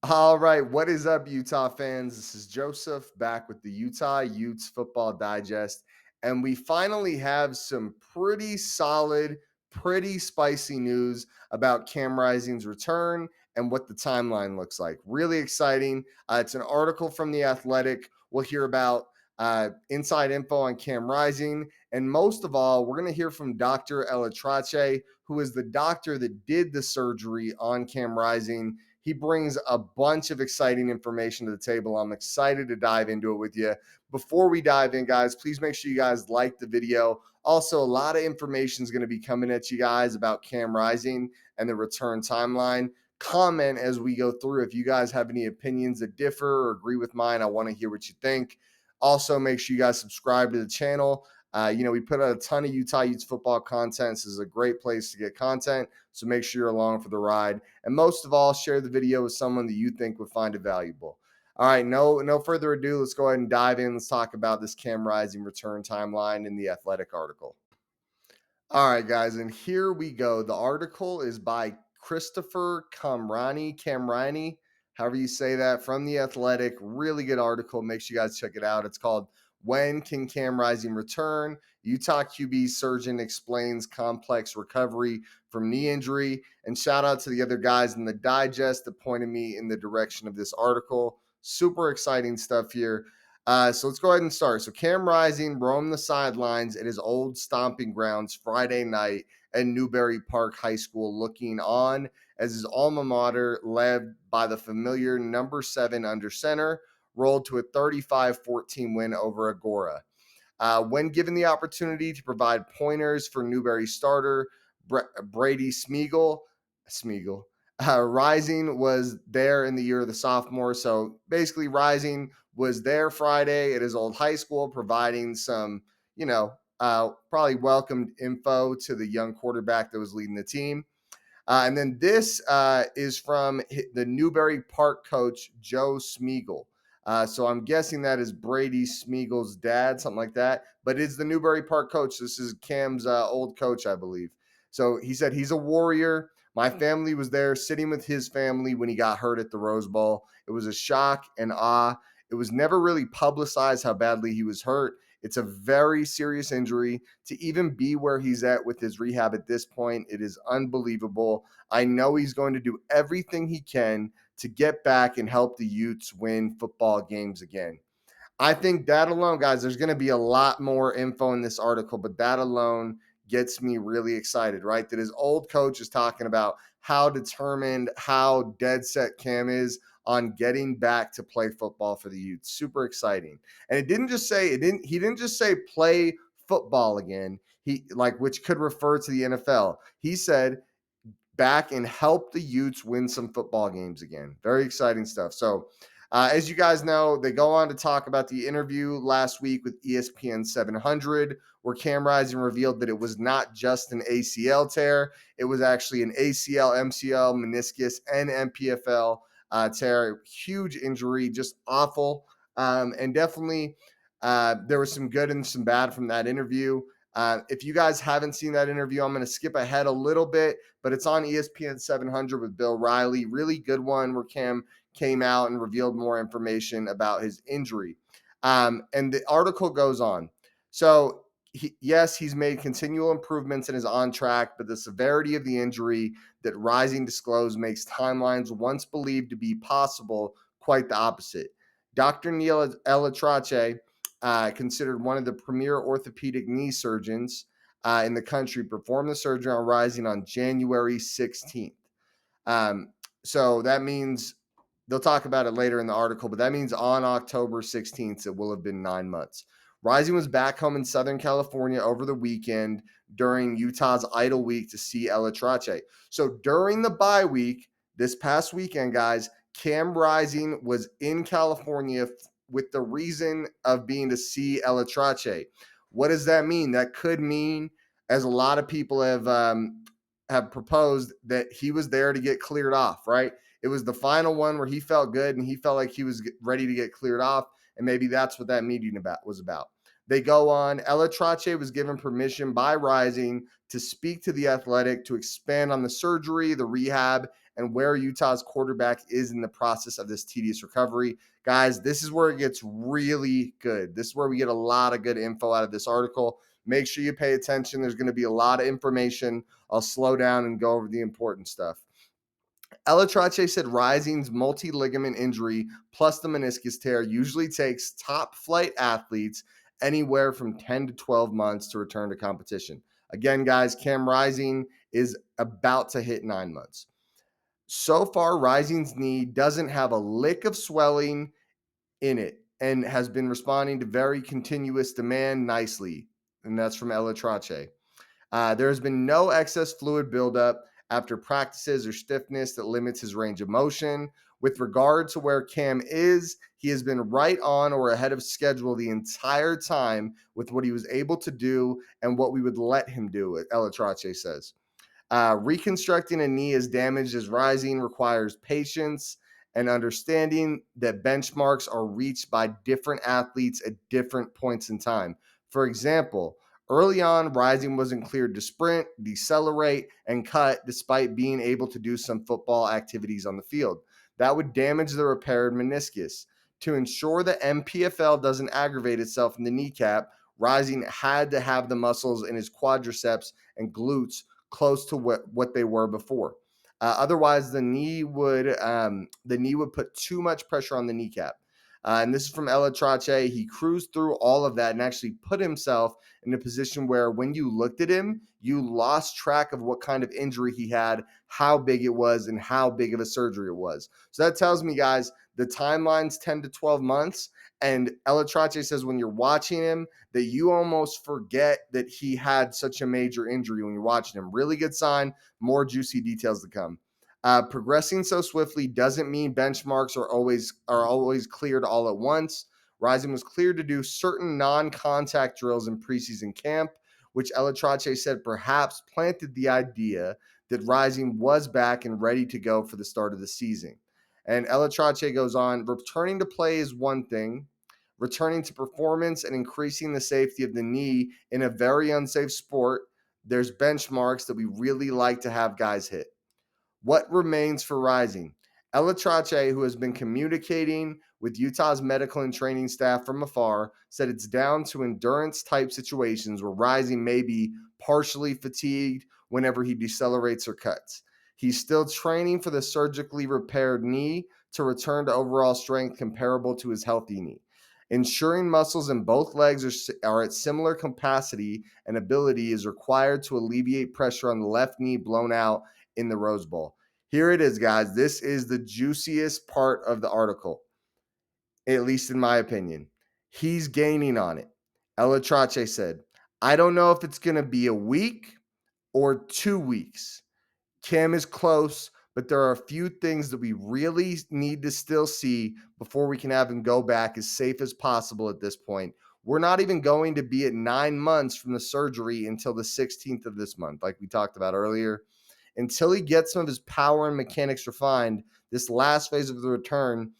All right, what is up, Utah fans? This is Joseph back with the Utah Utes Football Digest, and we finally have some pretty solid, pretty spicy news about Cam Rising's return and what the timeline looks like. Really exciting. It's an article from The Athletic. We'll hear about inside info on Cam Rising, and most of all, we're going to hear from Dr. Elatrache, who is the doctor that did the surgery on Cam Rising. He brings a bunch of exciting information to the table. I'm excited to dive into it with you. Before we dive in, guys, please make sure you guys like the video. Also, a lot of information is going to be coming at you guys about Cam Rising and the return timeline. Comment as we go through. If you guys have any opinions that differ or agree with mine, I want to hear what you think. Also, make sure you guys subscribe to the channel. We put out a ton of Utah Utes football content. This is a great place to get content. So make sure you're along for the ride. And most of all, share the video with someone that you think would find it valuable. All right, no further ado. Let's go ahead and dive in. Let's talk about this Cam Rising return timeline in the Athletic article. All right, guys, and here we go. The article is by Christopher Camrani, however you say that, from The Athletic. Really good article. Make sure you guys check it out. It's called When Can Cam Rising Return? Utah QB surgeon explains complex recovery from knee injury. And shout out to the other guys in the digest that pointed me in the direction of this article. Super exciting stuff here. So let's go ahead and start. So Cam Rising roamed the sidelines at his old stomping grounds Friday night at Newberry Park High School, looking on as his alma mater, led by the familiar number 7 under center, rolled to a 35-14 win over Agora. When given the opportunity to provide pointers for Newberry starter Brady Smeagol, Rising was there in the year of the sophomore. So basically, Rising was there Friday at his old high school, providing some, probably welcomed info to the young quarterback that was leading the team. And then this is from the Newberry Park coach, Joe Smeagol. So I'm guessing that is Brady Smeagol's dad, something like that. But it's the Newberry Park coach. This is Cam's old coach, I believe. So he said he's a warrior. My family was there sitting with his family when he got hurt at the Rose Bowl. It was a shock and awe. It was never really publicized how badly he was hurt. It's a very serious injury. To even be where he's at with his rehab at this point, it is unbelievable. I know he's going to do everything he can to get back and help the Utes win football games again. I think that alone, guys, there's going to be a lot more info in this article, but that alone gets me really excited, right? That his old coach is talking about how determined, how dead set Cam is on getting back to play football for the Utes. Super exciting. And he didn't just say play football again. Which could refer to the NFL. He said back and help the Utes win some football games again. Very exciting stuff. So, as you guys know, they go on to talk about the interview last week with ESPN 700, where Cam Rising revealed that it was not just an ACL tear, it was actually an ACL, MCL, meniscus, and MPFL tear. Huge injury, just awful. And definitely, there was some good and some bad from that interview. If you guys haven't seen that interview, I'm going to skip ahead a little bit, but it's on ESPN 700 with Bill Riley. Really good one where Cam came out and revealed more information about his injury. And the article goes on. So, yes, he's made continual improvements and is on track, but the severity of the injury that Rising disclosed makes timelines once believed to be possible quite the opposite. Dr. Neil Elatrache, considered one of the premier orthopedic knee surgeons in the country, performed the surgery on Rising on January 16th. So that means they'll talk about it later in the article, but that means on October 16th, it will have been 9 months. Rising was back home in Southern California over the weekend during Utah's Idle Week to see Elatrache. So during the bye week, this past weekend, guys, Cam Rising was in California with the reason of being to see Elatrache. What does that mean? That could mean, as a lot of people have proposed, that he was there to get cleared off, right? It was the final one where he felt good and he felt like he was ready to get cleared off. And maybe that's what that meeting was about. They go on. Elatrache was given permission by Rising to speak to the Athletic to expand on the surgery, the rehab, and where Utah's quarterback is in the process of this tedious recovery. Guys, this is where it gets really good. This is where we get a lot of good info out of this article. Make sure you pay attention. There's going to be a lot of information. I'll slow down and go over the important stuff. Elatrache said Rising's multi-ligament injury plus the meniscus tear usually takes top flight athletes anywhere from 10 to 12 months to return to competition. Again, guys, Cam Rising is about to hit 9 months. So far, Rising's knee doesn't have a lick of swelling in it and has been responding to very continuous demand nicely. And that's from Elatrache. There has been no excess fluid buildup after practices or stiffness that limits his range of motion. With regard to where Cam is, he has been right on or ahead of schedule the entire time with what he was able to do and what we would let him do, Elatrache says. Reconstructing a knee as damaged as Rising requires patience and understanding that benchmarks are reached by different athletes at different points in time. For example, early on, Rising wasn't cleared to sprint, decelerate, and cut despite being able to do some football activities on the field. That would damage the repaired meniscus. To ensure that MPFL doesn't aggravate itself in the kneecap, Rising had to have the muscles in his quadriceps and glutes close to what they were before. Otherwise, the knee would put too much pressure on the kneecap. And this is from Elatrache. He cruised through all of that and actually put himself in a position where when you looked at him, you lost track of what kind of injury he had, how big it was, and how big of a surgery it was. So that tells me, guys, the timeline's 10 to 12 months. And Elatrache says when you're watching him, that you almost forget that he had such a major injury when you're watching him. Really good sign. More juicy details to come. Progressing so swiftly doesn't mean benchmarks are always cleared all at once. Rising was cleared to do certain non-contact drills in preseason camp, which Elatrache said perhaps planted the idea that Rising was back and ready to go for the start of the season. And Elatrache goes on, returning to play is one thing. Returning to performance and increasing the safety of the knee in a very unsafe sport, there's benchmarks that we really like to have guys hit. What remains for Rising? Elatrache, who has been communicating with Utah's medical and training staff from afar, said it's down to endurance type situations where Rising may be partially fatigued whenever he decelerates or cuts. He's still training for the surgically repaired knee to return to overall strength comparable to his healthy knee. Ensuring muscles in both legs are at similar capacity and ability is required to alleviate pressure on the left knee blown out in the Rose Bowl. Here it is, guys. This is the juiciest part of the article, at least in my opinion. He's gaining on it. Elatrache said, I don't know if it's going to be a week or 2 weeks. Cam is close, but there are a few things that we really need to still see before we can have him go back as safe as possible at this point. We're not even going to be at 9 months from the surgery until the 16th of this month, like we talked about earlier. Until he gets some of his power and mechanics refined, this last phase of the return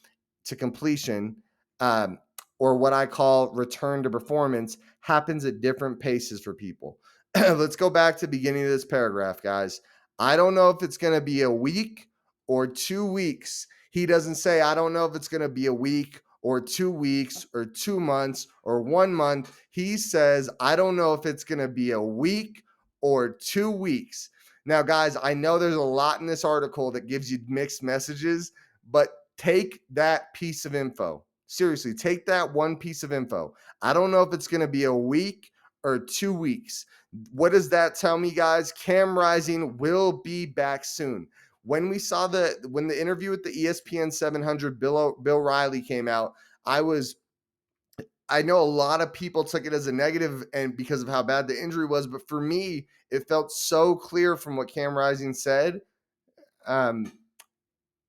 to completion, or what I call return to performance, happens at different paces for people. Let's go back to the beginning of this paragraph, guys. I don't know if it's going to be a week or 2 weeks. He doesn't say, I don't know if it's going to be a week or 2 weeks or 2 months or 1 month. He says, I don't know if it's going to be a week or 2 weeks. Now, guys, I know there's a lot in this article that gives you mixed messages, but take that piece of info. Seriously, take that one piece of info. I don't know if it's going to be a week or 2 weeks. What does that tell me, guys? Cam Rising will be back soon. When the interview with the ESPN 700 Bill Riley came out, I know a lot of people took it as a negative and because of how bad the injury was, but for me, it felt so clear from what Cam Rising said.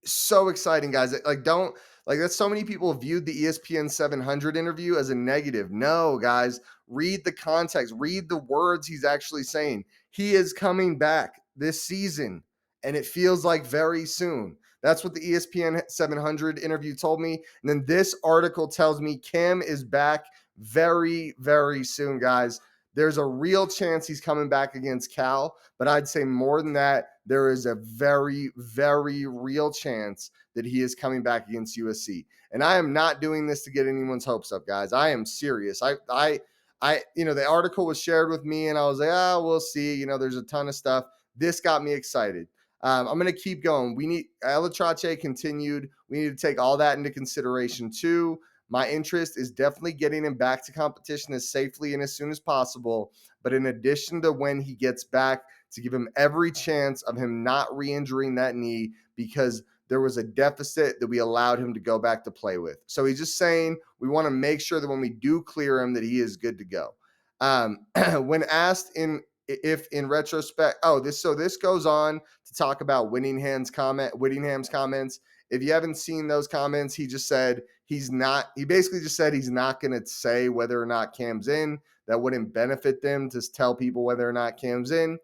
So exciting, guys. That's so many people viewed the ESPN 700 interview as a negative. No, guys, read the context, read the words he's actually saying. He is coming back this season, and it feels like very soon. That's what the ESPN 700 interview told me. And then this article tells me Cam is back very, very soon, guys. There's a real chance he's coming back against Cal, but I'd say more than that, there is a very, very real chance that he is coming back against USC. And I am not doing this to get anyone's hopes up, guys. I am serious. The article was shared with me, and I was like, we'll see. There's a ton of stuff. This got me excited. I'm going to keep going. We need Elatrache continued. We need to take all that into consideration too. My interest is definitely getting him back to competition as safely and as soon as possible. But in addition to when he gets back, to give him every chance of him not re-injuring that knee because there was a deficit that we allowed him to go back to play with. So he's just saying we want to make sure that when we do clear him that he is good to go. When asked if in retrospect, this goes on to talk about Whittingham's comments. If you haven't seen those comments, he basically just said he's not going to say whether or not Cam's in. That wouldn't benefit them to tell people whether or not Cam's in.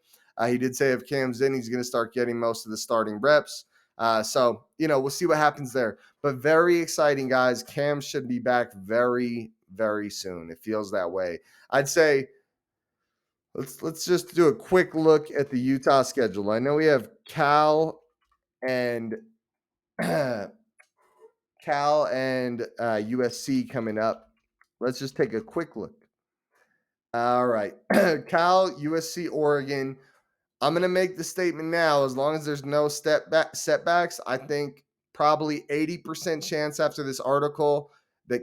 He did say if Cam's in, he's going to start getting most of the starting reps. We'll see what happens there. But very exciting, guys. Cam should be back very, very soon. It feels that way. I'd say let's just do a quick look at the Utah schedule. I know we have Cal and USC coming up. Let's just take a quick look. All right. Cal, USC, Oregon. I'm going to make the statement now. As long as there's no setbacks, I think probably 80% chance after this article that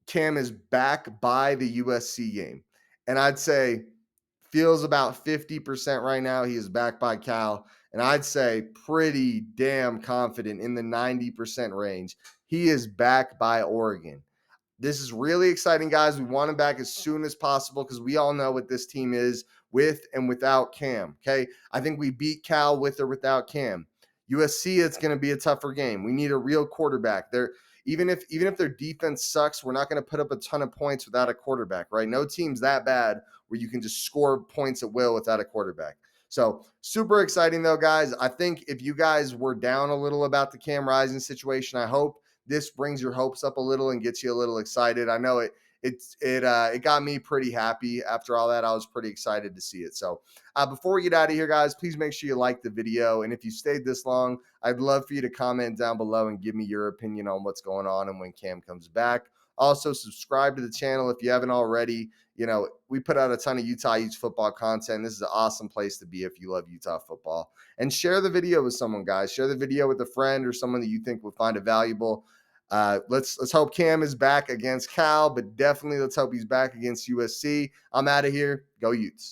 Cam is back by the USC game. And I'd say feels about 50% right now. He is back by Cal. And I'd say pretty damn confident in the 90% range. He is back by Oregon. This is really exciting, guys. We want him back as soon as possible because we all know what this team is with and without Cam. Okay. I think we beat Cal with or without Cam. USC, it's going to be a tougher game. We need a real quarterback. Even if their defense sucks, we're not going to put up a ton of points without a quarterback, right? No team's that bad where you can just score points at will without a quarterback. So super exciting though, guys. I think if you guys were down a little about the Cam Rising situation, I hope this brings your hopes up a little and gets you a little excited. I know it got me pretty happy after all that. I was pretty excited to see it. So before we get out of here, guys, please make sure you like the video. And if you stayed this long, I'd love for you to comment down below and give me your opinion on what's going on and when Cam comes back. Also, subscribe to the channel if you haven't already. We put out a ton of Utah Utes football content. This is an awesome place to be if you love Utah football. And share the video with someone, guys. Share the video with a friend or someone that you think would find it valuable. Let's hope Cam is back against Cal, but definitely let's hope he's back against USC. I'm out of here. Go Utes.